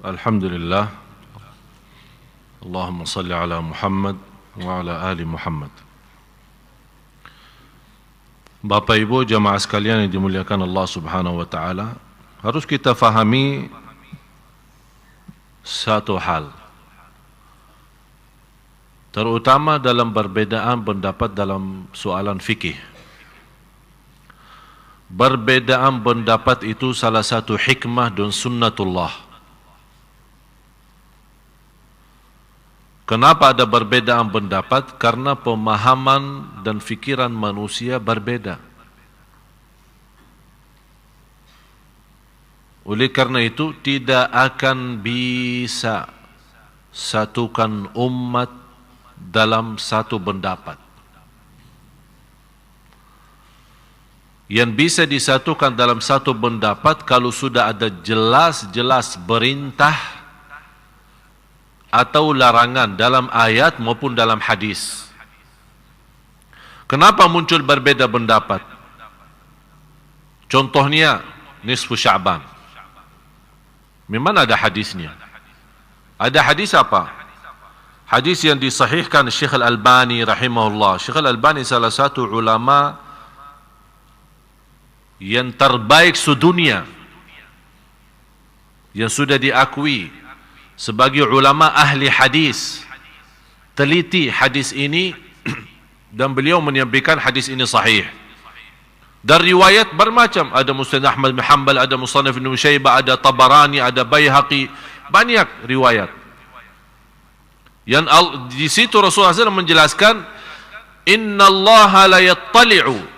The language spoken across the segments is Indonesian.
Alhamdulillah. Allahumma salli ala Muhammad wa ala ali Muhammad. Bapak Ibu jamaah sekalian yang dimuliakan Allah Subhanahu wa taala, harus kita fahami satu hal, terutama dalam perbedaan pendapat dalam soalan fikih. Perbedaan pendapat itu salah satu hikmah dan sunnatullah. Kenapa ada perbedaan pendapat? Karena pemahaman dan fikiran manusia berbeda. Oleh karena itu tidak akan bisa satukan umat dalam satu pendapat. Yang bisa disatukan dalam satu pendapat kalau sudah ada jelas-jelas perintah atau larangan dalam ayat maupun dalam hadis. Kenapa muncul berbeda pendapat? Contohnya nisfu Sya'ban. Memang ada hadisnya. Ada hadis apa? Hadis yang disahihkan Syekh Al-Albani rahimahullah. Syekh Al-Albani salah satu ulama yang terbaik sedunia, yang sudah diakui sebagai ulama ahli hadis, teliti hadis ini dan beliau menyampaikan hadis ini sahih. Dan riwayat bermacam, ada Musnad Ahmad bin Hanbal, ada Musannaf Ibn Syaibah, ada Tabarani, ada Baihaqi, banyak riwayat. Yang di situ Rasulullah SAW menjelaskan, Inna Allah la yattali'u,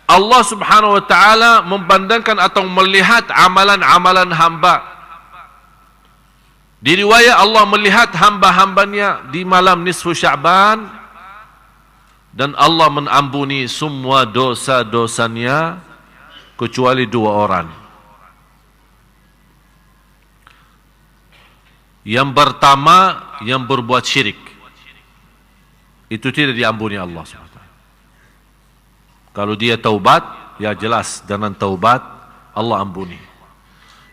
Allah Subhanahu wa taala memandangkan atau melihat amalan-amalan hamba. Di riwayat Allah melihat hamba-hambanya di malam nisfu Sya'ban dan Allah mengampuni semua dosa-dosanya kecuali dua orang. Yang pertama yang berbuat syirik, itu tidak diampuni Allah SWT. Kalau dia taubat, ya jelas dengan taubat Allah ampuni.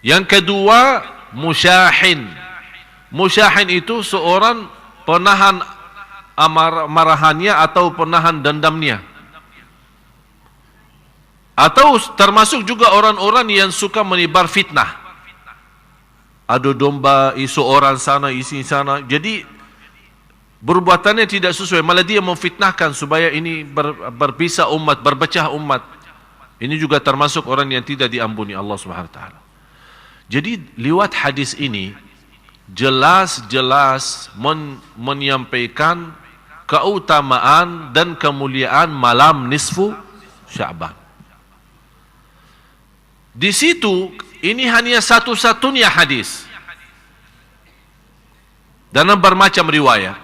Yang kedua musyahin. Musyahin itu seorang penahan marahannya atau penahan dendamnya. Atau termasuk juga orang-orang yang suka menebar fitnah. Adu domba, isu orang sana, isi sana. Jadi perbuatannya tidak sesuai, malah dia memfitnahkan supaya ini berpisah umat, berpecah umat. Ini juga termasuk orang yang tidak diampuni Allah Subhanahu wa taala. Jadi lewat hadis ini jelas-jelas menyampaikan keutamaan dan kemuliaan malam nisfu Sya'ban. Di situ ini hanya satu-satunya hadis dalam bermacam riwayat.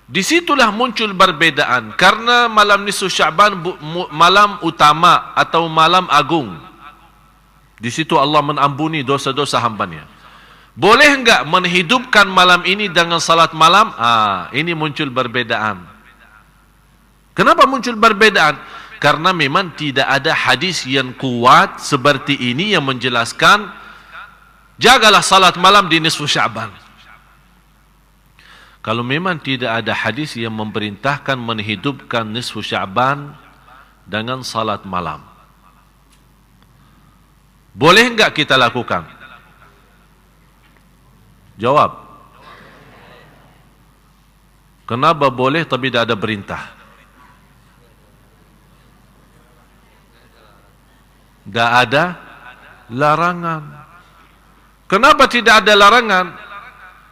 Disitulah muncul perbedaan karena malam nisfu Sya'ban malam utama atau malam agung. Di situ Allah mengampuni dosa-dosa hambanya. Boleh enggak menghidupkan malam ini dengan salat malam? Ini muncul perbedaan. Kenapa muncul perbedaan? Karena memang tidak ada hadis yang kuat seperti ini yang menjelaskan jagalah salat malam di nisfu Sya'ban. Kalau memang tidak ada hadis yang memerintahkan menghidupkan nisfu Sya'ban dengan salat malam, boleh enggak kita lakukan? Jawab. Kenapa boleh tapi tidak ada perintah? Tidak ada larangan. Kenapa tidak ada larangan?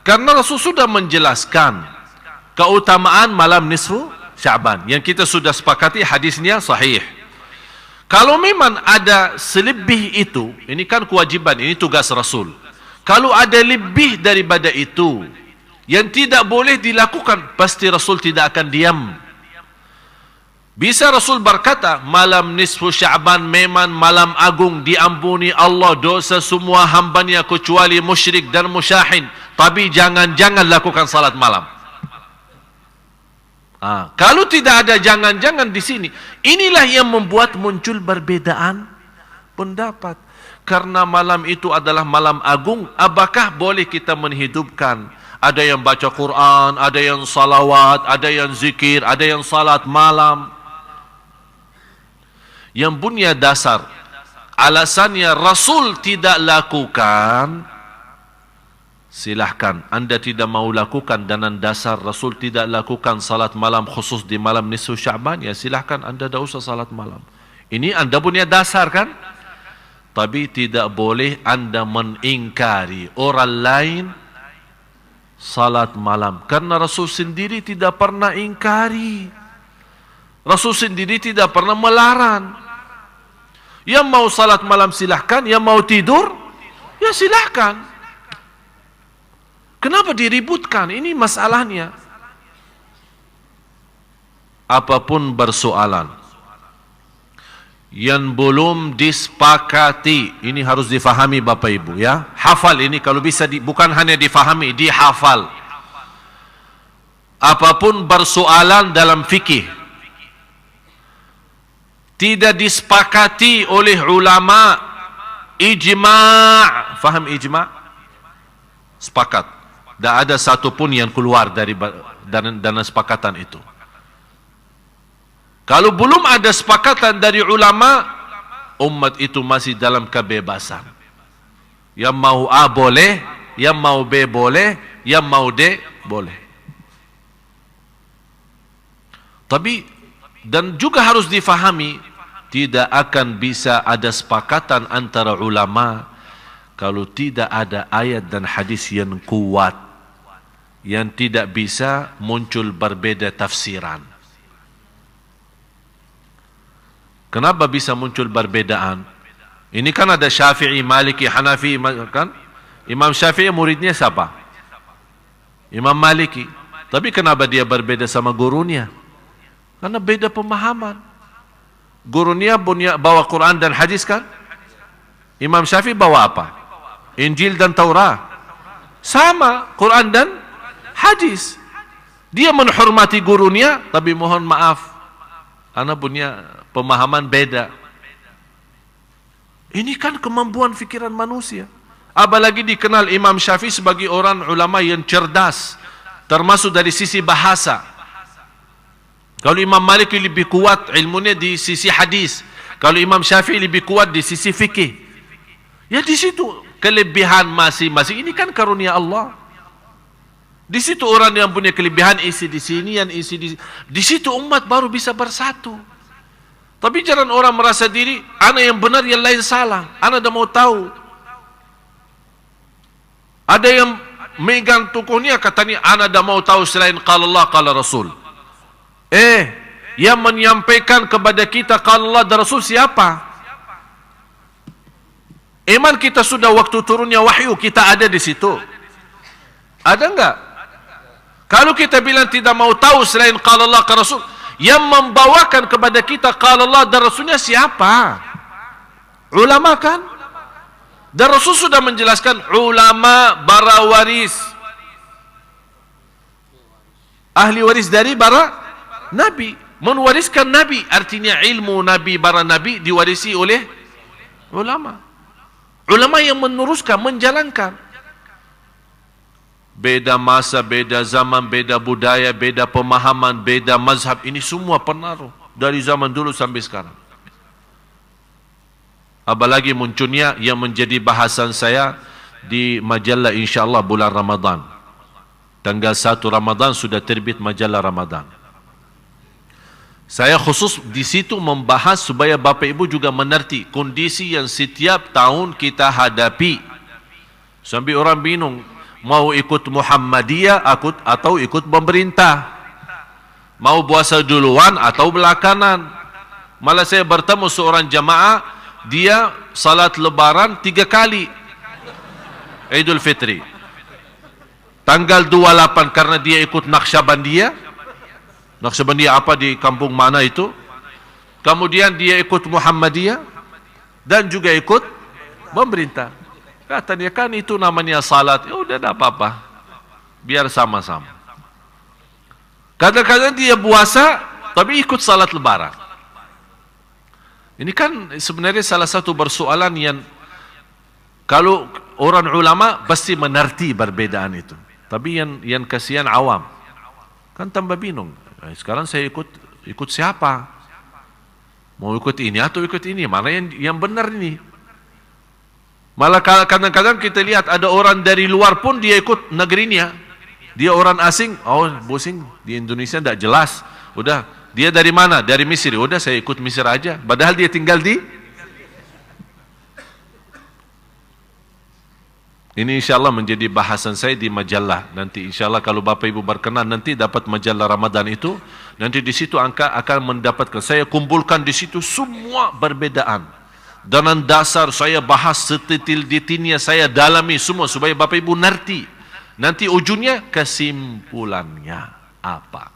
Karena Rasul sudah menjelaskan keutamaan malam nisfu Sya'ban yang kita sudah sepakati hadisnya sahih. Kalau memang ada selebih itu, ini kan kewajiban, ini tugas Rasul. Kalau ada lebih daripada itu yang tidak boleh dilakukan, pasti Rasul tidak akan diam. Bisa Rasul berkata, malam nisfu Sya'ban memang malam agung, diampuni Allah dosa semua hambanya kecuali musyrik dan musyahin. Tapi jangan-jangan lakukan salat malam. Kalau tidak ada jangan-jangan di sini, inilah yang membuat muncul perbedaan pendapat. karena malam itu adalah malam agung, apakah boleh kita menghidupkan? Ada yang baca Quran, ada yang salawat, ada yang zikir, ada yang salat malam. Yang punya dasar, alasannya Rasul tidak lakukan, silahkan. Anda tidak mau lakukan dengan dasar Rasul tidak lakukan salat malam khusus di malam nisfu Sya'ban, ya silahkan Anda tidak usah salat malam. Ini Anda punya dasar kan? Tapi tidak boleh Anda mengingkari orang lain salat malam. Karena Rasul sendiri tidak pernah ingkari. Rasul sendiri tidak pernah melarang. Yang mau salat malam silahkan, yang mau tidur, ya silahkan. Kenapa diributkan? Ini masalahnya. Apapun bersoalan yang belum disepakati, ini harus difahami Bapak Ibu ya. Hafal ini kalau bisa, bukan hanya difahami, dihafal. Apapun bersoalan dalam fikih tidak disepakati oleh ulama, ijma', faham ijma'? Sepakat. Tak ada satu pun yang keluar dari dana sepakatan itu. Kalau belum ada sepakatan dari ulama, umat itu masih dalam kebebasan. Yang mau A boleh, yang mau B boleh, yang mau D boleh. Tapi, dan juga harus difahami, tidak akan bisa ada sepakatan antara ulama kalau tidak ada ayat dan hadis yang kuat, yang tidak bisa muncul berbeda tafsiran. Kenapa bisa muncul perbedaan? Ini kan ada Syafi'i, Maliki, Hanafi, kan? Imam Syafi'i muridnya siapa? Imam Maliki. Tapi kenapa dia berbeda sama gurunya? Karena beda pemahaman. Gurunya bawa Quran dan hadis kan? Imam Syafi'i bawa apa? Injil dan Taurat. Sama, Quran dan hadis. Dia menghormati gurunya, tapi mohon maaf, anak punya pemahaman beda. Ini kan kemampuan fikiran manusia. Apalagi dikenal Imam Syafi'i sebagai orang ulama yang cerdas, termasuk dari sisi bahasa. Kalau Imam Malik lebih kuat ilmunya di sisi hadis, kalau Imam Syafi'i lebih kuat di sisi fikih. Ya di situ kelebihan masing-masing. Ini kan karunia Allah. Di situ orang yang punya kelebihan isi di sini, yang isi di situ umat baru bisa bersatu. Tapi jangan orang merasa diri, anak yang benar, yang lain salah. Anak dah mau tahu. Ada yang megang tokohnya, katanya, anak dah mau tahu selain qala Allah, qala Rasul. Yang menyampaikan kepada kita qala Allah dan Rasul siapa? Iman kita sudah waktu turunnya wahyu, kita ada di situ. Ada enggak? Kalau kita bilang tidak mau tahu selain qala Allah, qala Rasul, yang membawakan kepada kita qala Allah dan Rasulnya siapa? Ulama kan? Dan Rasul sudah menjelaskan ulama para waris, ahli waris dari para Nabi. Mewariskan Nabi, artinya ilmu Nabi, para Nabi diwarisi oleh ulama. Ulama yang meneruskan, menjalankan. Beda masa, beda zaman, beda budaya, beda pemahaman, beda mazhab. Ini semua pengaruh dari zaman dulu sampai sekarang. Apalagi munculnya yang menjadi bahasan saya di majalah insyaAllah bulan Ramadan. Tanggal 1 Ramadan sudah terbit majalah Ramadan. Saya khusus di situ membahas supaya Bapak Ibu juga mengerti kondisi yang setiap tahun kita hadapi. Sampai orang bingung, mau ikut Muhammadiyah atau ikut pemerintah, mau puasa duluan atau belakangan. Malah saya bertemu seorang jamaah, dia salat lebaran 3 kali, Idul Fitri. Tanggal 28 karena dia ikut Naqsyabandiyah. Naqsyabandiyah apa di kampung mana itu? Kemudian dia ikut Muhammadiyah dan juga ikut pemerintah. Katanya kan itu namanya salat. Ya udah, tidak apa-apa, biar sama-sama. Kadang-kadang dia puasa tapi ikut salat lebaran. Ini kan sebenarnya salah satu persoalan yang Kalau orang ulama pasti mengerti perbedaan itu. Tapi yang kasihan awam. Kan tambah bingung. Sekarang saya ikut siapa? Mau ikut ini atau ikut ini? Mana yang benar ini? Malah kadang-kadang kita lihat ada orang dari luar pun dia ikut negerinya. Dia orang asing, oh pusing di Indonesia tidak jelas. Udah, dia dari mana? Dari Mesir. Udah saya ikut Mesir aja. Padahal dia tinggal di. Ini insyaAllah menjadi bahasan saya di majalah. Nanti insyaAllah kalau Bapak Ibu berkenan nanti dapat majalah Ramadan itu. Nanti di situ akan mendapatkan. Saya kumpulkan di situ semua perbedaan. Dan dasar saya bahas sedetil-detilnya, saya dalami semua supaya Bapak Ibu ngerti. Nanti ujungnya kesimpulannya apa.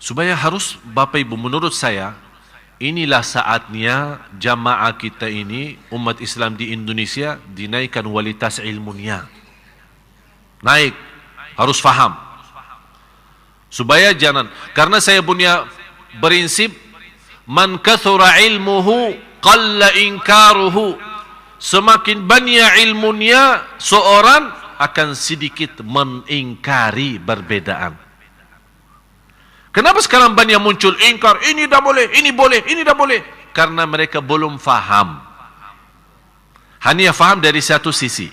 Supaya harus Bapak Ibu menurut saya, inilah saatnya jamaah kita ini, umat Islam di Indonesia, dinaikkan kualitas ilmunya. Naik, harus faham. Supaya jangan, karena saya punya prinsip, man kathura ilmuhu, qalla inkaruhu. Semakin banyak ilmunya, seorang akan sedikit mengingkari perbedaan. Kenapa sekarang banyak muncul ingkar, ini dah boleh, ini boleh, ini dah boleh? Karena mereka belum faham. Hanya faham dari satu sisi.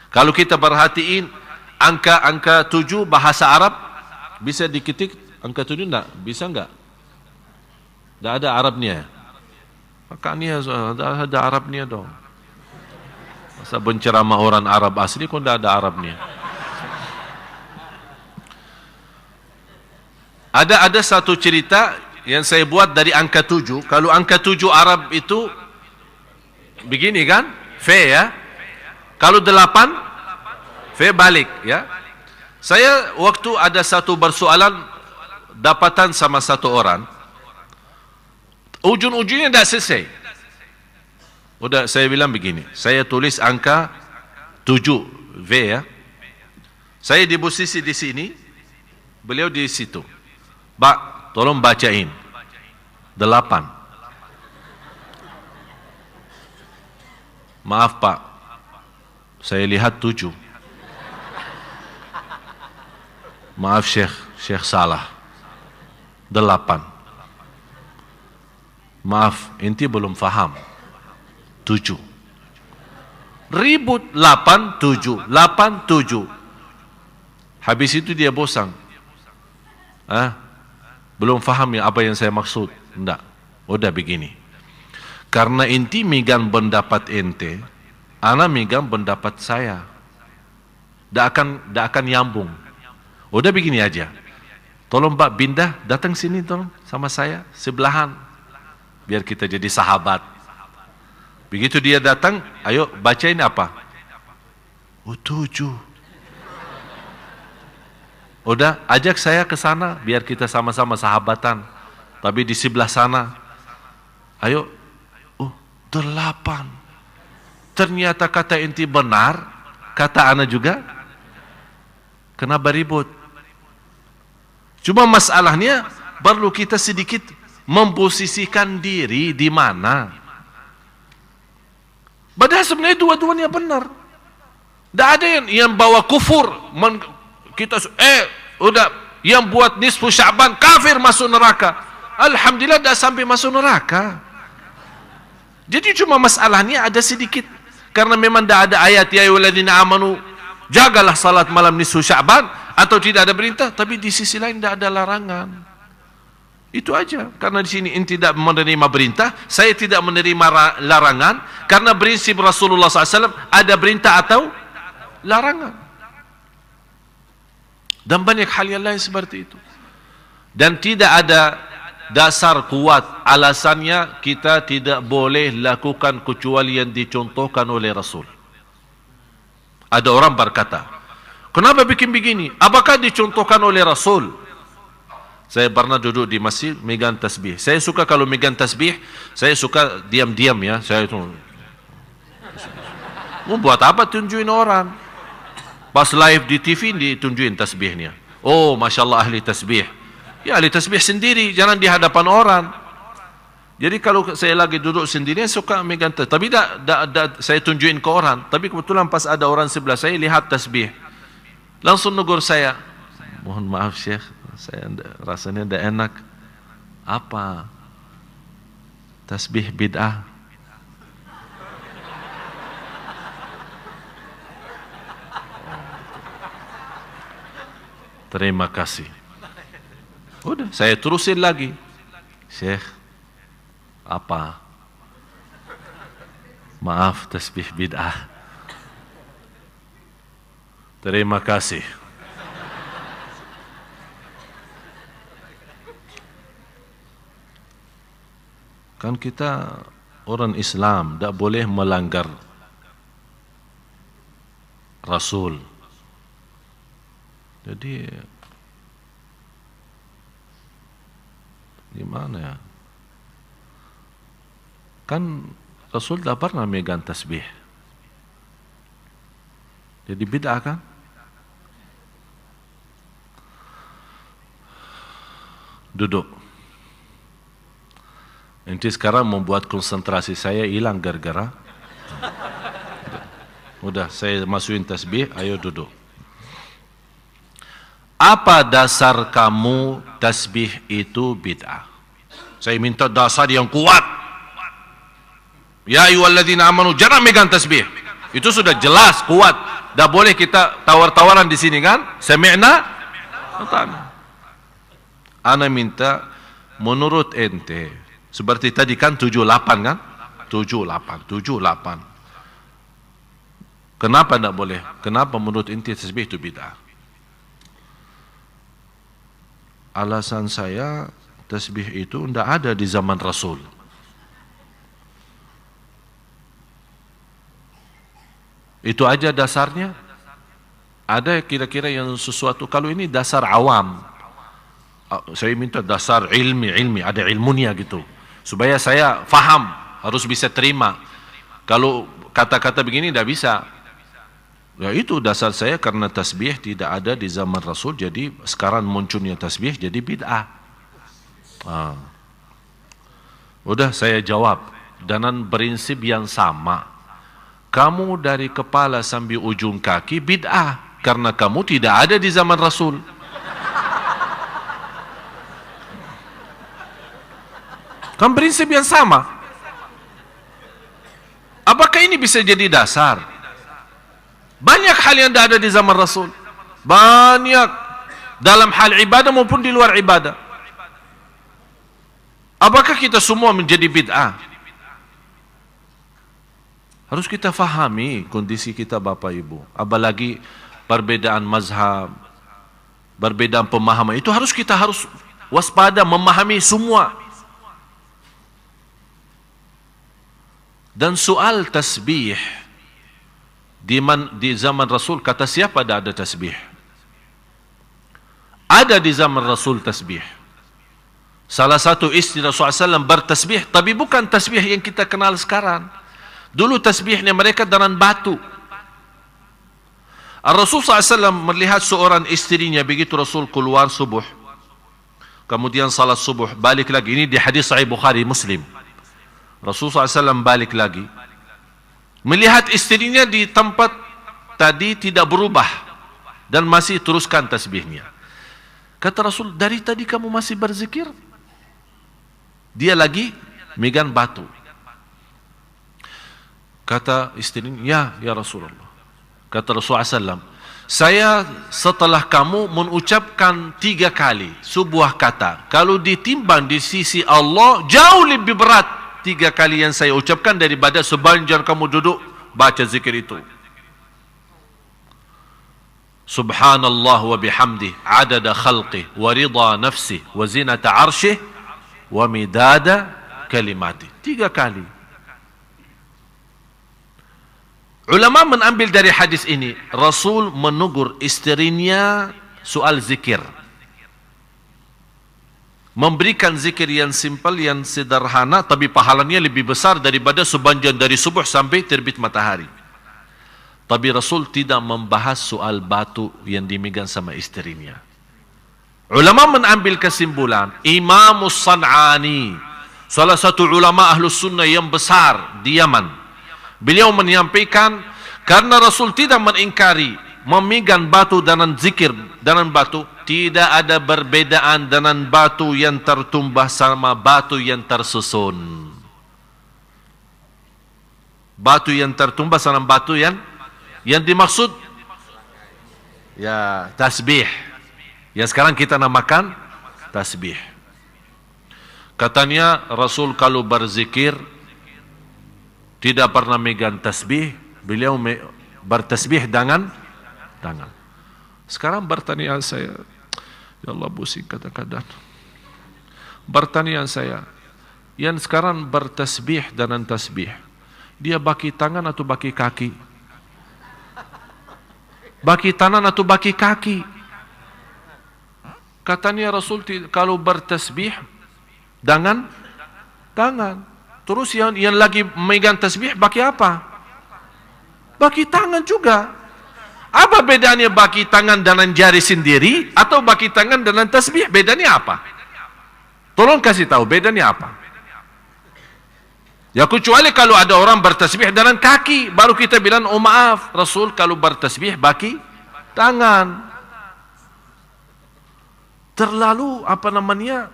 Kalau kita perhatiin angka 7 bahasa Arab, bisa diketik angka 7 enggak? Bisa enggak? Enggak ada Arabnya. Makanya ada Arabnya dong. Masa penceramah orang Arab asli kok enggak ada Arabnya? Ada satu cerita yang saya buat dari angka 7. Kalau angka 7 Arab itu begini kan? Fe ya. Kalau 8 fe balik ya. Saya waktu ada satu persoalan dapatan sama satu orang. Ujung-ujungnya tidak selesai. Udah saya bilang begini. Saya tulis angka 7 V ya. Saya di posisi di sini, beliau di situ. Pak, tolong bacain 8. Maaf Pak, saya lihat 7. Maaf Syekh salah. 8. Maaf, inti belum faham. 7. Ribut 8, 7, 8, 7. Habis itu dia bosan. Belum faham ya apa yang saya maksud. Enggak. Udah begini. Karena inti megang pendapat ente, ana megang pendapat saya. Tidak akan nyambung. Udah begini aja. Tolong Pak Bindah datang sini tolong sama saya sebelahan. Biar kita jadi sahabat. Begitu dia datang, ayo bacain apa? 7. Udah, ajak saya ke sana biar kita sama-sama sahabatan. Tapi di sebelah sana. Ayo. 8. Ternyata kata inti benar, kata ana juga. Kenapa ribut? Cuma masalahnya perlu kita sedikit memposisikan diri di mana. Padahal sebenarnya dua-duanya benar. Tidak ada yang bawa kufur. Kita udah yang buat nisfu Sya'ban kafir masuk neraka. Alhamdulillah dah sampai masuk neraka. Jadi cuma masalahnya ada sedikit karena memang dah ada ayat ya ayyuhalladzina amanu jagalah salat malam nisfu Sya'ban atau tidak ada perintah, tapi di sisi lain tidak ada larangan. Itu aja. Karena di sini inti tidak menerima perintah, saya tidak menerima larangan karena prinsip Rasulullah SAW ada perintah atau larangan. Dan banyak hal yang lain seperti itu. Dan tidak ada dasar kuat alasannya kita tidak boleh lakukan kecuali yang dicontohkan oleh Rasul. Ada orang berkata, kenapa bikin begini? Apakah dicontohkan oleh Rasul? Saya pernah duduk di masjid megang tasbih. Saya suka kalau megang tasbih, saya suka diam-diam ya. Saya itu mau buat apa tunjukin orang? Pas live di TV ditunjukin tasbihnya. Oh, Masya Allah ahli tasbih. Ya, ahli tasbih sendiri, jangan di hadapan orang. Jadi kalau saya lagi duduk sendiri, saya suka megang tasbih. Tapi saya tunjukin ke orang. Tapi kebetulan pas ada orang sebelah saya, lihat tasbih. Langsung negur saya. Mohon maaf Syekh, saya rasanya tidak enak. Apa? Tasbih bid'ah. Terima kasih. Udah, saya terusin lagi. Syekh, apa? Maaf, tasbih bid'ah. Terima kasih. Kan kita orang Islam, tak boleh melanggar Rasul. Jadi gimana ya? Kan Rasul tak pernah megang tasbih. Jadi bid'ah kan? Duduk. Nanti sekarang membuat konsentrasi saya hilang gara-gara. Udah, saya masukin tasbih, ayo duduk. Apa dasar kamu tasbih itu bid'ah? Saya minta dasar yang kuat. Ya ayyuhalladzina amanu, jangan megang tasbih. Itu sudah jelas, kuat. Dah boleh kita tawar-tawaran di sini kan? Sami'na? Ana minta menurut ente, seperti tadi kan 78 kan? 78. Kenapa tidak boleh? Kenapa menurut ente tasbih itu bid'ah? Alasan saya, tasbih itu tidak ada di zaman Rasul. Itu aja dasarnya. Ada kira-kira yang sesuatu, kalau ini dasar awam. Saya minta dasar ilmi, ada ilmunya gitu. Supaya saya faham, harus bisa terima. Kalau kata-kata begini tidak bisa. Ya itu dasar saya, karena tasbih tidak ada di zaman Rasul, jadi sekarang munculnya tasbih jadi bid'ah. Udah saya jawab dengan prinsip yang sama. Kamu dari kepala sampai ujung kaki bid'ah, karena kamu tidak ada di zaman Rasul. Kan prinsip yang sama. Apakah ini bisa jadi dasar? Banyak hal yang tidak ada di zaman Rasul. Banyak. Dalam hal ibadah maupun di luar ibadah. Apakah kita semua menjadi bid'ah? Harus kita fahami kondisi kita Bapak Ibu. Apalagi perbedaan mazhab, perbedaan pemahaman. Itu kita harus waspada, memahami semua. Dan soal tasbih, di zaman Rasul, kata siapa ada tasbih? Ada di zaman Rasul tasbih. Salah satu istri Rasulullah SAW bertasbih, tapi bukan tasbih yang kita kenal sekarang. Dulu tasbihnya mereka dengan batu. Rasulullah SAW melihat seorang istrinya, begitu Rasul keluar subuh, kemudian salat subuh, balik lagi. Ini di hadis Sahih Bukhari Muslim. Rasulullah SAW balik lagi, melihat istrinya di tempat tadi tidak berubah dan masih teruskan tasbihnya. Kata Rasul, dari tadi kamu masih berzikir? Dia lagi megang batu. Kata istrinya, ya Rasulullah. Kata Rasulullah SAW, saya setelah kamu mengucapkan 3 kali sebuah kata, kalau ditimbang di sisi Allah jauh lebih berat 3 kali yang saya ucapkan daripada sepanjang kamu duduk baca zikir itu. Subhanallah wa bihamdih adada khalqih wa ridha nafsih wa zinata arshih wa midada kalimatih. 3 kali. Ulama menambil dari hadis ini, Rasul menegur istrinya soal zikir. Memberikan zikir yang simpel, yang sederhana, tapi pahalanya lebih besar daripada sepanjang dari subuh sampai terbit matahari. Tapi Rasul tidak membahas soal batu yang dimegang sama istrinya. Ulama mengambil kesimpulan, Imam San'ani, salah satu ulama Ahlus Sunnah yang besar di Yaman, beliau menyampaikan, karena Rasul tidak mengingkari memegang batu dan zikir dengan batu, tidak ada perbedaan dengan batu yang tertumbah sama batu yang tersusun. Batu yang tertumbah sama batu yang dimaksud ya tasbih. Yang sekarang kita namakan tasbih. Katanya Rasul kalau berzikir tidak pernah megang tasbih, beliau bertasbih dengan tangan. Sekarang bertanya saya, ya Allah pusing kadang-kadang. Bertanya saya, yang sekarang bertasbih dengan tasbih, dia baki tangan atau baki kaki? Baki tangan atau baki kaki? Katanya Rasul kalau bertasbih dengan tangan. Terus yang lagi memegang tasbih baki apa? Baki tangan juga. Apa bedanya baki tangan dengan jari sendiri atau baki tangan dengan tasbih? Bedanya apa? Tolong kasih tahu bedanya apa? Ya kecuali kalau ada orang bertasbih dengan kaki, baru kita bilang oh maaf, Rasul kalau bertasbih baki tangan. Terlalu apa namanya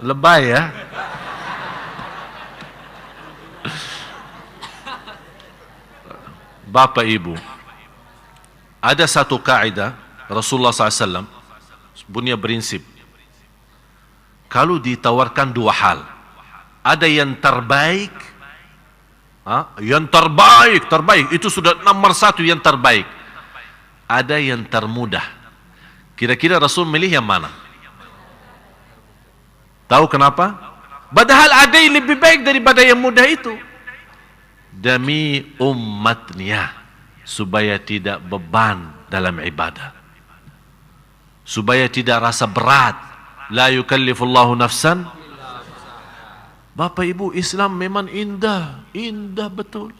lebay ya. Bapak Ibu, ada satu kaidah Rasulullah SAW punya prinsip. Kalau ditawarkan dua hal, ada yang terbaik, terbaik itu sudah nomor satu yang terbaik. Ada yang termudah. Kira-kira Rasul milih yang mana? Tahu kenapa? Padahal ada yang lebih baik daripada yang mudah itu. Demi umatnya, supaya tidak beban dalam ibadah, supaya tidak rasa berat. La yukallifullahu nafsan. Bapak Ibu, Islam memang indah, indah betul.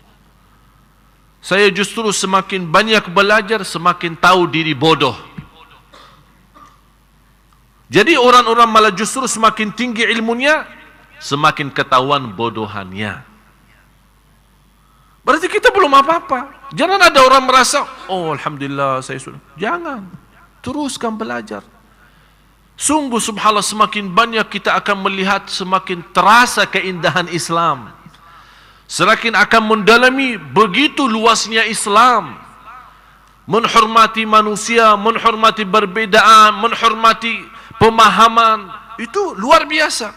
Saya justru semakin banyak belajar, semakin tahu diri bodoh. Jadi orang-orang malah justru semakin tinggi ilmunya, semakin ketahuan bodohannya. Berarti kita belum apa-apa. Jangan ada orang merasa, oh Alhamdulillah saya sudah. Jangan. Teruskan belajar. Sungguh subhanallah, semakin banyak kita akan melihat, semakin terasa keindahan Islam. Semakin akan mendalami begitu luasnya Islam. Menghormati manusia, menghormati perbedaan, menghormati pemahaman. Itu luar biasa.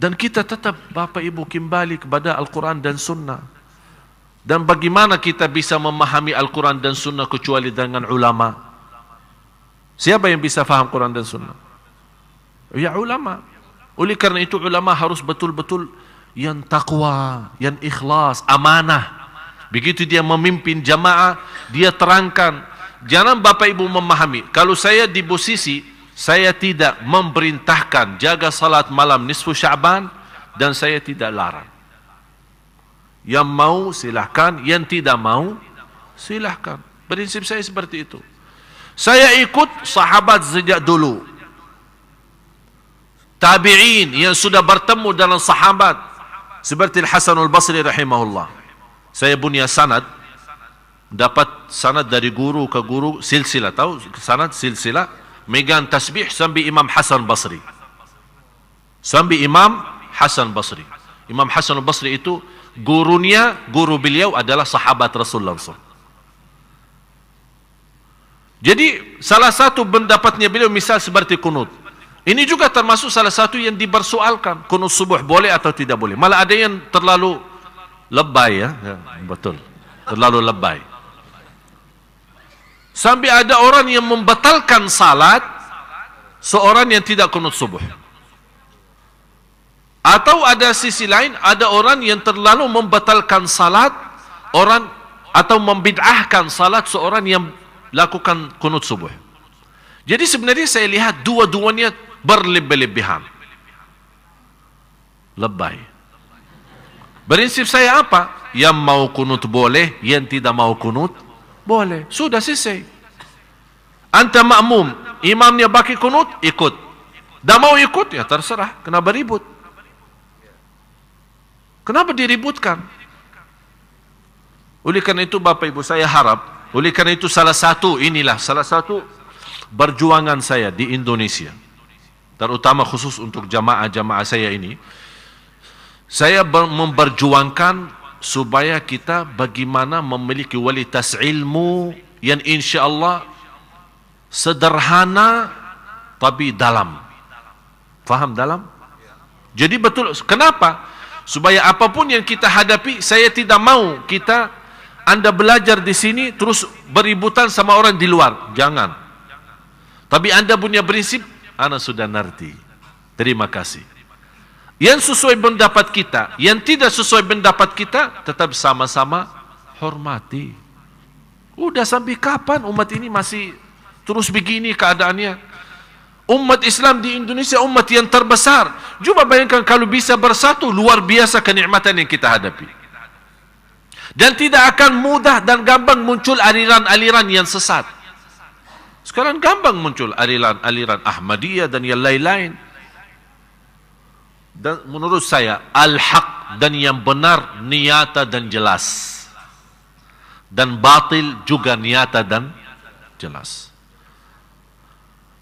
Dan kita tetap Bapak Ibu kembali kepada Al-Quran dan Sunnah. Dan bagaimana kita bisa memahami Al-Quran dan Sunnah kecuali dengan ulama? Siapa yang bisa faham Quran dan Sunnah? Ya ulama. Oleh karena itu ulama harus betul-betul yang takwa, yang ikhlas, amanah. Begitu dia memimpin jamaah, dia terangkan. Jangan Bapak Ibu memahami, kalau saya di posisi, saya tidak memerintahkan jaga salat malam nisfu Sya'ban, dan saya tidak larang. Yang mau silahkan, yang tidak mau silahkan. Prinsip saya seperti itu. Saya ikut sahabat sejak dulu. Tabi'in yang sudah bertemu dengan sahabat seperti Al-Hasan Al-Basri rahimahullah. Saya punya sanad, dapat sanad dari guru ke guru, silsilah, tahu sanad silsilah, megang tasbih sampai Imam Hasan Basri. Sampai Imam Hasan Basri. Imam Hasan Basri itu gurunya, guru beliau adalah sahabat Rasulullah SAW. Jadi salah satu pendapatnya beliau misal seperti kunut. Ini juga termasuk salah satu yang dipersoalkan. Kunut subuh boleh atau tidak boleh. Malah ada yang terlalu lebay ya. Betul. Terlalu lebay. Sampai ada orang yang membatalkan salat seorang yang tidak kunut subuh. Atau ada sisi lain, ada orang yang terlalu membatalkan salat orang atau membid'ahkan salat seorang yang lakukan kunut subuh. Jadi sebenarnya saya lihat dua-duanya berlebih-lebihan. Lebay. Prinsip saya apa? Yang mau kunut boleh, yang tidak mau kunut boleh. Sudah selesai. Anta makmum, imamnya bagi kunut, ikut. Dah mau ikut, ya terserah. Kenapa ribut? Kenapa diributkan? Oleh karena itu Bapak Ibu, saya harap, oleh karena itu salah satu perjuangan saya di Indonesia, terutama khusus untuk jamaah-jamaah saya ini, saya memperjuangkan supaya kita bagaimana memiliki kualitas ilmu yang insya Allah sederhana tapi dalam. Faham dalam? Jadi betul. Kenapa? Supaya apapun yang kita hadapi, saya tidak mau Anda belajar di sini terus beributan sama orang di luar. Jangan. Tapi Anda punya prinsip, Anda sudah ngerti. Terima kasih. Yang sesuai pendapat kita, yang tidak sesuai pendapat kita, tetap sama-sama hormati. Udah sampai kapan umat ini masih terus begini keadaannya? Umat Islam di Indonesia umat yang terbesar. Coba bayangkan kalau bisa bersatu, luar biasa kenikmatan yang kita hadapi. Dan tidak akan mudah dan gampang muncul aliran-aliran yang sesat. Sekarang gampang muncul aliran Ahmadiyah dan yang lain-lain. Dan menurut saya al-haq dan yang benar nyata dan jelas. Dan batil juga nyata dan jelas.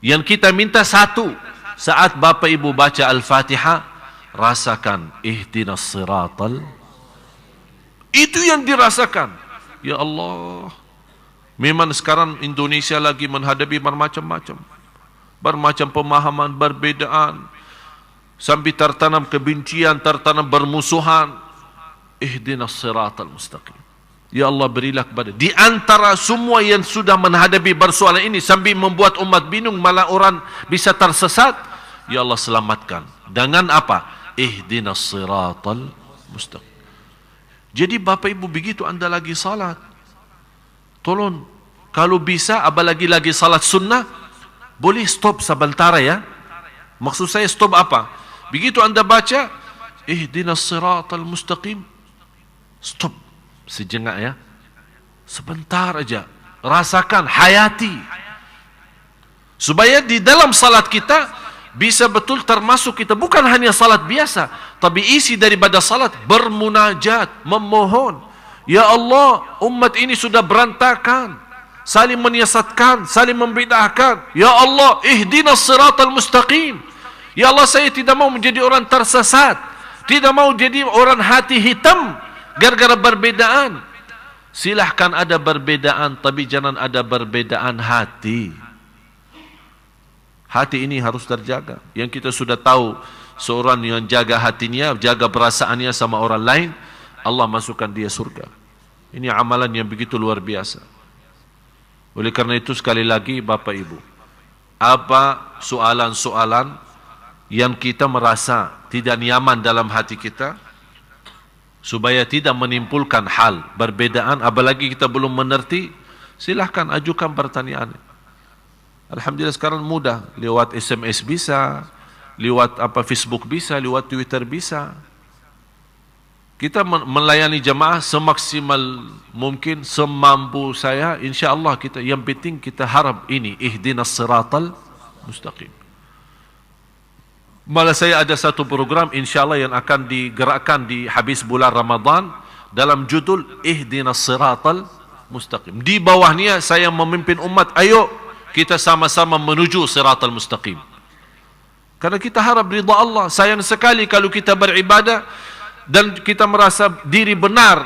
Yang kita minta satu, saat Bapak Ibu baca Al-Fatihah, rasakan ihdinas siratal. Itu yang dirasakan. Ya Allah, memang sekarang Indonesia lagi menghadapi bermacam-macam pemahaman, perbedaan, sampai tertanam kebencian, tertanam bermusuhan. Ihdinas siratal mustaqim. Ya Allah, berilah kepada di antara semua yang sudah menghadapi persoalan ini sampai membuat umat bingung, malah orang bisa tersesat. Ya Allah, selamatkan. Dengan apa? Ihdinas siratal mustaqim. Jadi Bapak Ibu, begitu Anda lagi salat, tolong kalau bisa apalagi lagi salat sunnah, boleh stop sebentar ya. Maksud saya stop apa? Begitu Anda baca ihdinas siratal mustaqim, stop sejenak ya, sebentar aja, rasakan, hayati, supaya di dalam salat kita bisa betul termasuk kita bukan hanya salat biasa, tapi isi daripada salat bermunajat, memohon, ya Allah, umat ini sudah berantakan, saling menyesatkan, saling membidahkan, ya Allah, ihdinas siratal mustaqim. Ya Allah, saya tidak mau menjadi orang tersesat, tidak mau jadi orang hati hitam gara-gara perbedaan. Silahkan ada perbedaan, tapi jangan ada perbedaan hati. Hati ini harus terjaga. Yang kita sudah tahu, seorang yang jaga hatinya, jaga perasaannya sama orang lain, Allah masukkan dia surga. Ini amalan yang begitu luar biasa. Oleh karena itu sekali lagi Bapak Ibu, apa soalan-soalan yang kita merasa tidak nyaman dalam hati kita, supaya tidak menimbulkan hal perbedaan, apalagi kita belum mengerti, silahkan ajukan pertanyaan. Alhamdulillah sekarang mudah, lewat SMS bisa, lewat Facebook bisa, lewat Twitter bisa. Kita melayani jamaah semaksimal mungkin, semampu saya, insya Allah kita. Yang penting kita harap ini ihdinas siratal mustaqim. Malah saya ada satu program insya Allah yang akan digerakkan di habis bulan Ramadan dalam judul ihdinas siratal mustaqim. Di bawahnya saya memimpin umat, ayo kita sama-sama menuju siratal mustaqim. Karena kita harap ridha Allah. Sayang sekali kalau kita beribadah dan kita merasa diri benar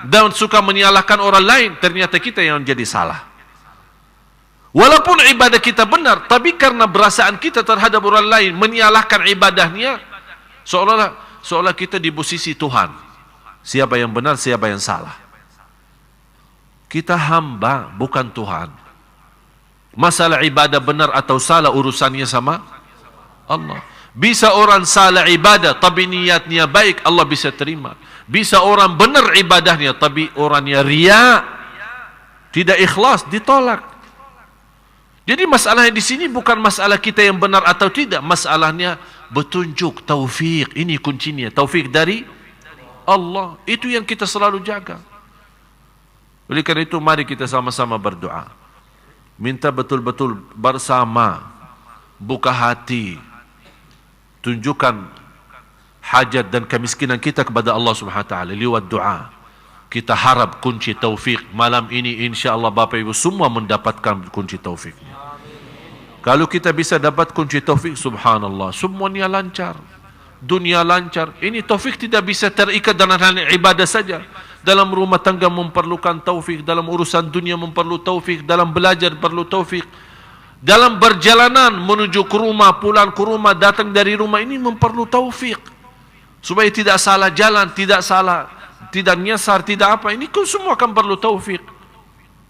dan suka menyalahkan orang lain, ternyata kita yang jadi salah. Walaupun ibadah kita benar, tapi karena perasaan kita terhadap orang lain menyalahkan ibadahnya, seolah kita di posisi Tuhan. Siapa yang benar, siapa yang salah. Kita hamba, bukan Tuhan. Masalah ibadah benar atau salah urusannya sama Allah. Bisa orang salah ibadah tapi niatnya baik, Allah bisa terima. Bisa orang benar ibadahnya tapi orangnya riya, tidak ikhlas, ditolak. Jadi masalahnya di sini bukan masalah kita yang benar atau tidak, masalahnya petunjuk, taufik. Ini kuncinya, taufik dari Allah. Itu yang kita selalu jaga. Oleh karena itu mari kita sama-sama berdoa. Minta betul-betul bersama, buka hati, tunjukkan hajat dan kemiskinan kita kepada Allah Subhanahu wa taala lewat doa. Kita harap kunci taufik malam ini, insya-Allah Bapak Ibu semua mendapatkan kunci taufiknya. Kalau kita bisa dapat kunci taufik, subhanallah, semuanya lancar. Dunia lancar. Ini taufik tidak bisa terikat dalam hal ibadah saja. Dalam rumah tangga memerlukan taufik, dalam urusan dunia memerlukan taufik, dalam belajar perlu taufik. Dalam perjalanan menuju ke rumah, pulang ke rumah, datang dari rumah ini memerlukan taufik. Supaya tidak salah jalan, tidak salah, tidak nyasar, tidak apa. Ini semua akan perlu taufik.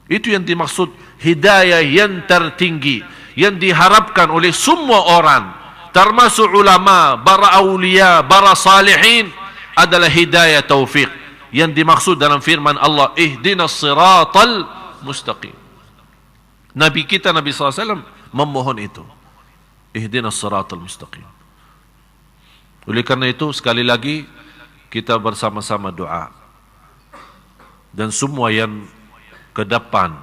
Itu yang dimaksud hidayah yang tertinggi, yang diharapkan oleh semua orang, termasuk ulama, para awliya, para salihin, adalah hidayah taufik. Yang dimaksud dalam firman Allah, ihdinas siratal mustaqim. Nabi kita, Nabi SAW memohon itu. Ihdinas siratal mustaqim. Oleh karena itu, sekali lagi, kita bersama-sama doa. Dan semua yang ke depan,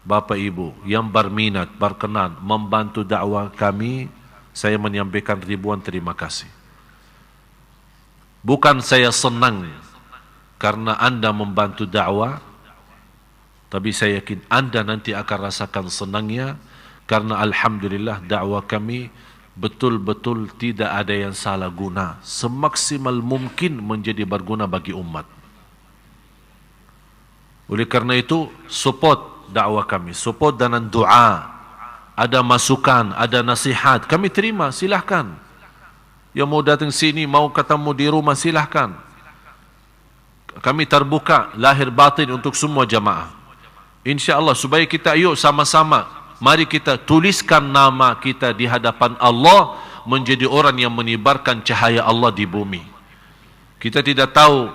Bapak Ibu yang berminat, berkenan membantu dakwah kami, saya menyampaikan ribuan terima kasih. Bukan saya senang karena Anda membantu dakwah, tapi saya yakin Anda nanti akan rasakan senangnya, karena alhamdulillah dakwah kami betul-betul tidak ada yang salah guna, semaksimal mungkin menjadi berguna bagi umat. Oleh karena itu, support dakwah kami, support dengan doa. Ada masukan, ada nasihat, kami terima, silahkan. Yang mau datang sini, mau ketemu di rumah, silahkan. Kami terbuka lahir batin untuk semua jamaah. InsyaAllah, supaya kita yuk sama-sama, mari kita tuliskan nama kita di hadapan Allah, menjadi orang yang menyebarkan cahaya Allah di bumi. Kita tidak tahu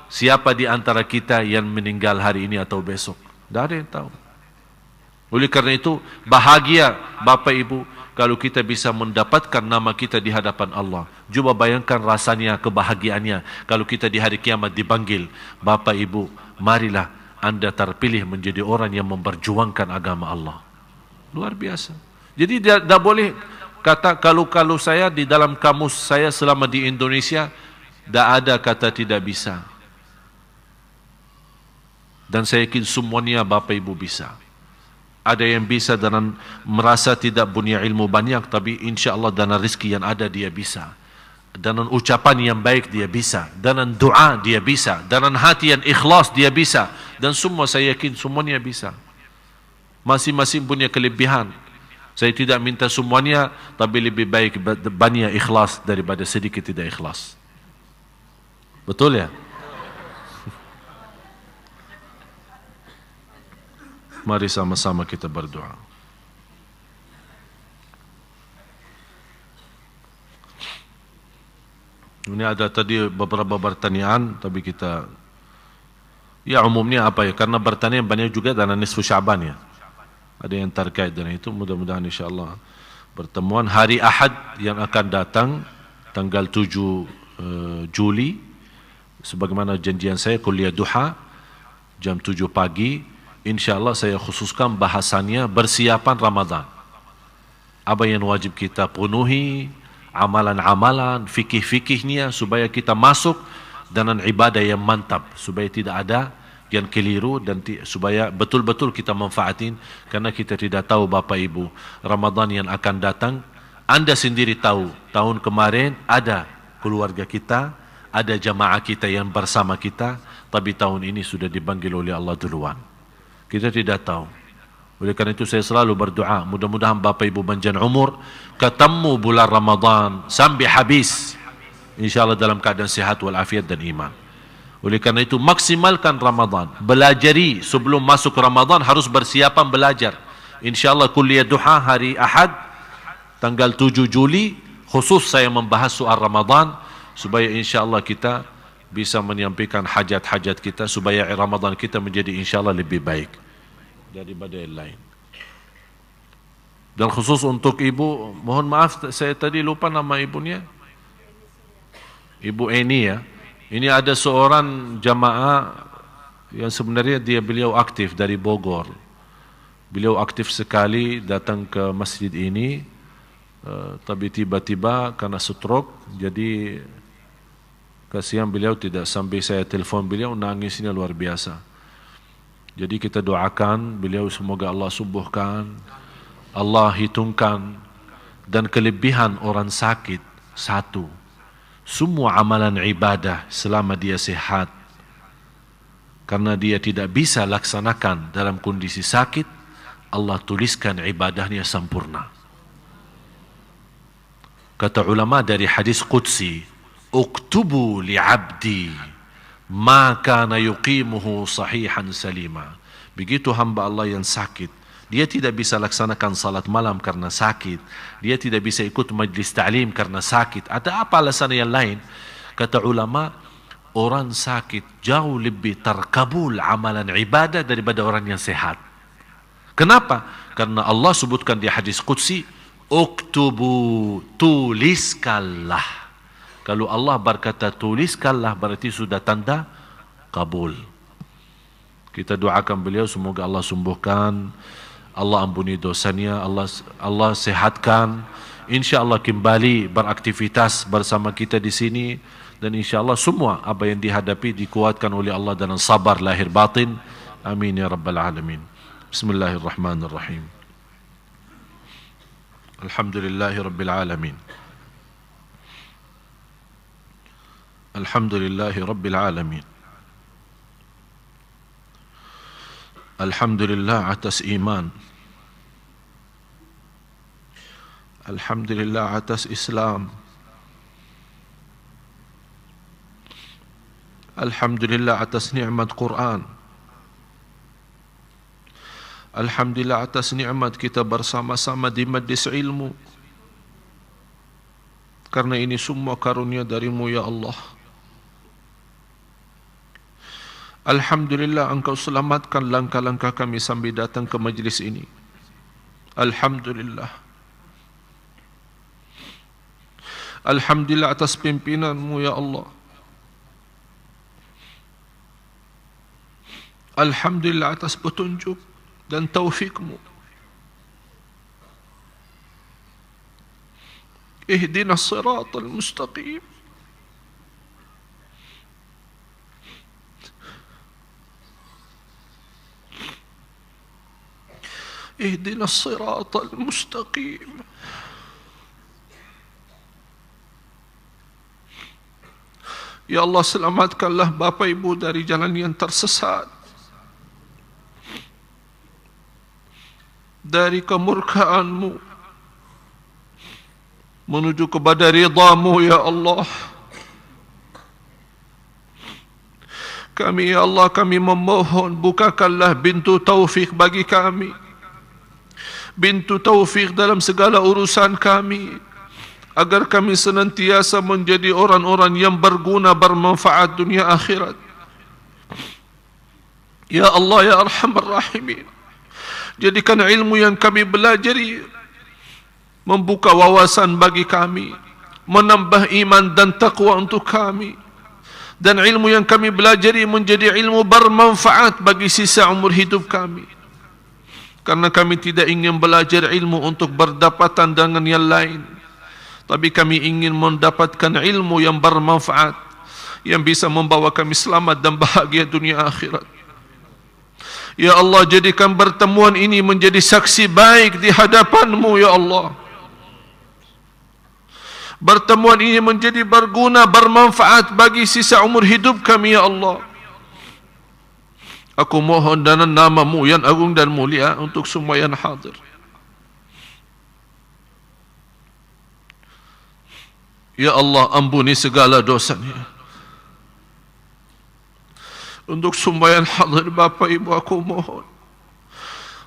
siapa di antara kita yang meninggal hari ini atau besok. Tidak ada yang tahu. Oleh karena itu, bahagia Bapak Ibu kalau kita bisa mendapatkan nama kita di hadapan Allah. Coba bayangkan rasanya, kebahagiaannya kalau kita di hari kiamat dipanggil, Bapak Ibu, marilah Anda terpilih menjadi orang yang memperjuangkan agama Allah. Luar biasa. Jadi tidak boleh kata kalau saya di dalam kamus saya selama di Indonesia, tidak ada kata tidak bisa. Dan saya yakin semuanya Bapak Ibu bisa. Ada yang bisa dan merasa tidak punya ilmu banyak, tapi insya Allah dengan rezeki yang ada dia bisa. Dengan ucapan yang baik dia bisa. Dengan doa dia bisa. Dengan hati yang ikhlas dia bisa. Dan semua saya yakin semuanya bisa. Masing-masing punya kelebihan. Saya tidak minta semuanya, tapi lebih baik banyak ikhlas daripada sedikit tidak ikhlas. Betul ya? Mari sama-sama kita berdoa. Ini ada tadi beberapa pertanyaan, tapi kita, ya umumnya apa ya, karena pertanyaan banyak juga dalam nisfu Sya'ban ya. Ada yang terkait dengan itu, mudah-mudahan insyaAllah pertemuan hari Ahad yang akan datang, tanggal 7 Juli, sebagaimana janjian saya, kuliah duha, jam 7 pagi, InsyaAllah saya khususkan bahasannya persiapan Ramadan. Apa yang wajib kita penuhi, amalan-amalan, fikih-fikihnya, supaya kita masuk dengan ibadah yang mantap, supaya tidak ada yang keliru, dan supaya betul-betul kita manfaatin, karena kita tidak tahu Bapak Ibu, Ramadan yang akan datang, Anda sendiri tahu, tahun kemarin ada keluarga kita, ada jamaah kita yang bersama kita, tapi tahun ini sudah dipanggil oleh Allah duluan. Kita tidak tahu. Oleh karena itu saya selalu berdoa, mudah-mudahan Bapak Ibu panjang umur, ketemu bulan Ramadan sampai habis, InsyaAllah dalam keadaan sehat walafiat dan iman. Oleh karena itu maksimalkan Ramadan, belajari sebelum masuk Ramadan, harus bersiapan belajar. InsyaAllah kuliah duha hari Ahad tanggal 7 Juli, khusus saya membahas soal Ramadan, supaya insyaAllah kita bisa menyampaikan hajat-hajat kita, supaya Ramadan kita menjadi insyaAllah lebih baik daripada yang lain. Dan khusus untuk ibu, mohon maaf saya tadi lupa nama ibunya, Ibu Eni ya. Ini ada seorang jamaah yang sebenarnya beliau aktif dari Bogor. Beliau aktif sekali datang ke masjid ini, tapi tiba-tiba karena stroke, jadi kasihan beliau tidak sampai saya telefon beliau, nangisnya luar biasa. Jadi kita doakan beliau semoga Allah sembuhkan, Allah hitungkan. Dan kelebihan orang sakit satu, semua amalan ibadah selama dia sehat, karena dia tidak bisa laksanakan dalam kondisi sakit, Allah tuliskan ibadahnya sempurna. Kata ulama dari hadis qudsi, uktubu li'abdi ma kana yuqimuhu sahihan salima. Begitu hamba Allah yang sakit, dia tidak bisa laksanakan salat malam karena sakit, dia tidak bisa ikut majlis ta'lim karena sakit, atau apa alasan yang lain. Kata ulama, orang sakit jauh lebih terkabul amalan ibadah daripada orang yang sehat. Kenapa? Karena Allah sebutkan di hadis qudsi, uktubu, tuliskanlah. Kalau Allah berkata tuliskanlah, berarti sudah tanda kabul. Kita doakan beliau semoga Allah sembuhkan, Allah ampuni dosanya, Allah sehatkan. InsyaAllah kembali beraktivitas bersama kita di sini, dan insyaAllah semua apa yang dihadapi dikuatkan oleh Allah dalam sabar lahir batin. Amin ya rabbal alamin. Bismillahirrahmanirrahim. Alhamdulillahi rabbil alamin. Alhamdulillahi rabbil alamin. Alhamdulillah atas iman, alhamdulillah atas Islam, alhamdulillah atas nikmat Quran, alhamdulillah atas nikmat kita bersama-sama di majlis ilmu. Karena ini semua karunia darimu ya Allah. Alhamdulillah Engkau selamatkan langkah-langkah kami sambil datang ke majlis ini. Alhamdulillah. Alhamdulillah atas pimpinanmu ya Allah. Alhamdulillah atas petunjuk dan taufikmu. Ihdinas siratal mustaqim. Ihdinas siratal mustaqim. Ya Allah, selamatkanlah bapa ibu dari jalan yang tersesat, dari kemurkaanmu menuju kepada ridhamu ya Allah. Kami ya Allah, kami memohon bukakanlah pintu taufik bagi kami, pintu taufik dalam segala urusan kami, agar kami senantiasa menjadi orang-orang yang berguna, bermanfaat dunia akhirat. Ya Allah ya Arhamar Rahimin, jadikan ilmu yang kami belajari membuka wawasan bagi kami, menambah iman dan taqwa untuk kami, dan ilmu yang kami belajari menjadi ilmu bermanfaat bagi sisa umur hidup kami. Karena kami tidak ingin belajar ilmu untuk berdapatan dengan yang lain, tapi kami ingin mendapatkan ilmu yang bermanfaat, yang bisa membawa kami selamat dan bahagia dunia akhirat. Ya Allah, jadikan pertemuan ini menjadi saksi baik di hadapan-Mu ya Allah. Pertemuan ini menjadi berguna, bermanfaat bagi sisa umur hidup kami ya Allah. Aku mohon dengan nama-Mu yang agung dan mulia untuk semua yang hadir. Ya Allah, ampuni segala dosanya. Untuk semua yang hadir, Bapak Ibu, aku mohon,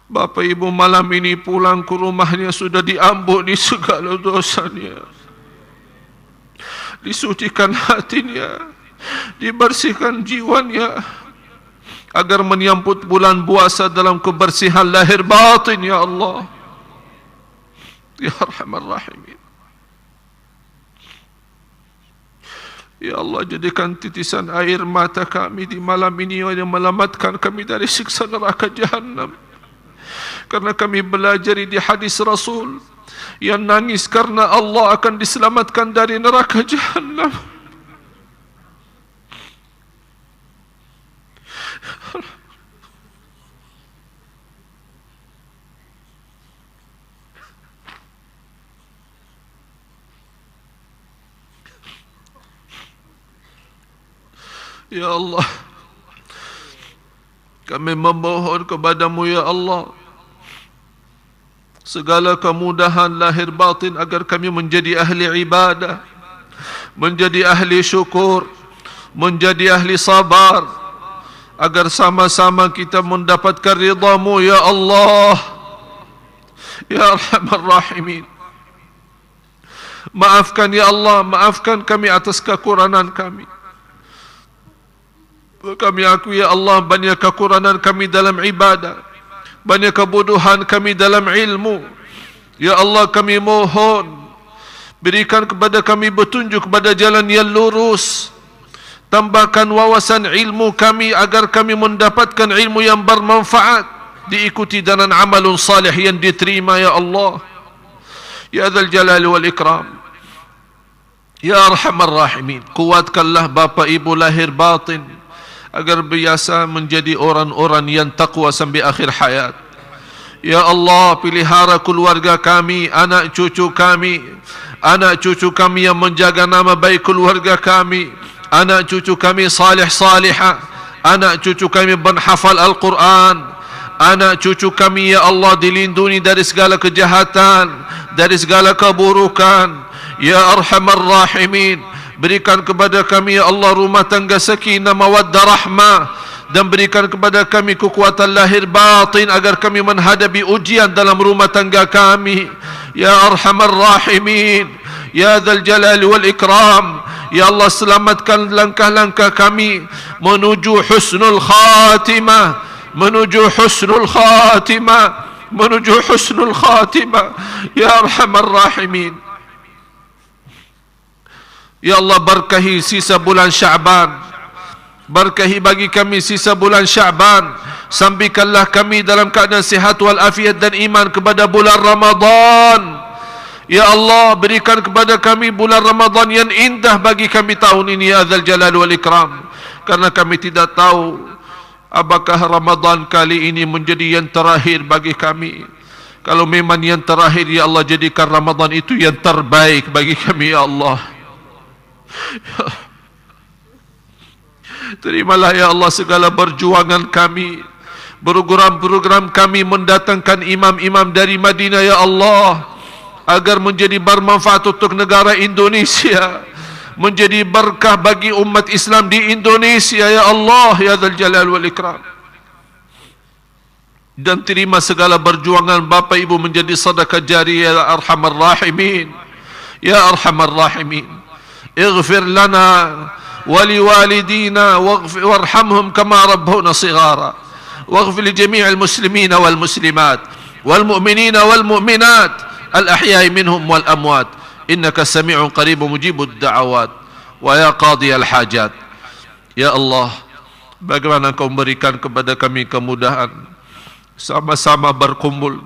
Bapak Ibu malam ini pulang ke rumahnya sudah diampuni segala dosanya, disucikan hatinya, dibersihkan jiwanya, agar menyambut bulan puasa dalam kebersihan lahir batin ya Allah ya Arhamar Rahimin. Ya Allah, jadikan titisan air mata kami di malam ini yang melamatkan kami dari siksa neraka Jahannam. Karena kami belajar di hadis Rasul, yang nangis karena Allah akan diselamatkan dari neraka Jahannam. Ya Allah, kami memohon kepadamu ya Allah segala kemudahan lahir batin agar kami menjadi ahli ibadah, menjadi ahli syukur, menjadi ahli sabar, agar sama-sama kita mendapatkan ridhamu ya Allah ya Arhamar Rahimin. Maafkan ya Allah, maafkan kami atas kekurangan kami. Kami akui ya Allah banyak kekurangan kami dalam ibadah, banyak kebodohan kami dalam ilmu. Ya Allah, kami mohon berikan kepada kami petunjuk kepada jalan yang lurus. Tambahkan wawasan ilmu kami agar kami mendapatkan ilmu yang bermanfaat, diikuti dengan amalun salih yang diterima ya Allah ya Dzal Jalali wal Ikram. Ya Arhamar Rahimin, kuatkanlah bapa ibu lahir batin agar biasa menjadi orang-orang yang taqwa sampai akhir hayat. Ya Allah, pelihara keluarga kami, anak cucu kami yang menjaga nama baik keluarga kami, anak cucu kami salih salihah, anak cucu kami menghafal Al-Quran, anak cucu kami ya Allah dilindungi dari segala kejahatan, dari segala keburukan. Ya Arhamar Rahimin, berikan kepada kami ya Allah rumah tangga sakinah mawaddah rahmah, dan berikan kepada kami kekuatan lahir batin agar kami menghadapi ujian dalam rumah tangga kami. Ya Arhamar Rahimin, ya Dzal Jalali wal Ikram. Ya Allah, selamatkan langkah-langkah kami menuju husnul khatimah, menuju husnul khatimah, menuju husnul khatimah. Ya Arhamar Rahimin. Ya Allah, berkahi sisa bulan Sya'ban, berkahi bagi kami sisa bulan Sya'ban. Sambikanlah kami dalam keadaan sihat wal afiat dan iman kepada bulan Ramadan. Ya Allah, berikan kepada kami bulan Ramadan yang indah bagi kami tahun ini ya Dzal Jalal wal Ikram. Karena kami tidak tahu apakah Ramadan kali ini menjadi yang terakhir bagi kami. Kalau memang yang terakhir ya Allah, jadikan Ramadan itu yang terbaik bagi kami ya Allah. Terimalah ya Allah segala perjuangan kami, program-program kami mendatangkan imam-imam dari Madinah ya Allah, agar menjadi bermanfaat untuk negara Indonesia, menjadi berkah bagi umat Islam di Indonesia ya Allah ya Dzal Jalal wal Ikram. Dan terima segala perjuangan bapa ibu menjadi sedekah jariyah ya Arhamar Rahimin. Ya Arhamar Rahimin, اغفر لنا ولوالدينا وارحمهم كما ربونا صغارا واغفر لجميع المسلمين والمسلمات والمؤمنين والمؤمنات الأحياء منهم والأموات إنك سميع قريب مجيب الدعوات ويا قاضي الحاجات. Ya Allah, bagaimana Engkau memberikan kepada kami kemudahan sama-sama berkumpul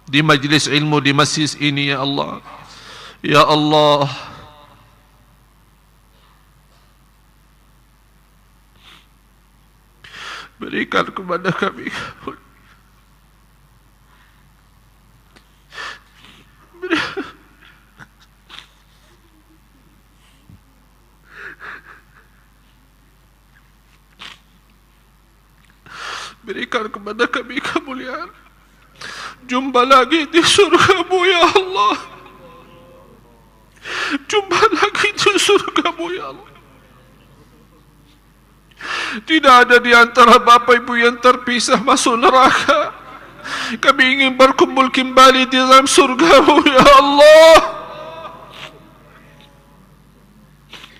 di majlis ilmu di masjid ini ya Allah. Ya Allah, berikan kepada kami berikan kepada kami kemuliaan. Jumpa lagi di surga-Mu ya Allah. Jumpa lagi di surga-Mu ya Allah. Tidak ada di antara bapak ibu yang terpisah masuk neraka. Kami ingin berkumpul kembali di dalam surga-Mu ya Allah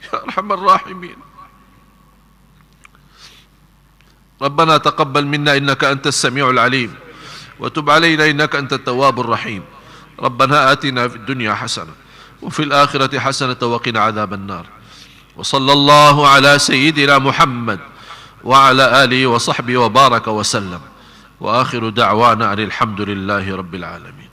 ya Arhamar Rahimin. ربنا تقبل منا إنك أنت السميع العليم وتب علينا إنك أنت التواب الرحيم. ربنا آتنا في الدنيا حسنة وفي الآخرة حسنة وقنا عذاب النار. وصلى الله على سيدنا محمد وعلى آله وصحبه وبارك وسلم وآخر دعوانا أن الحمد لله رب العالمين.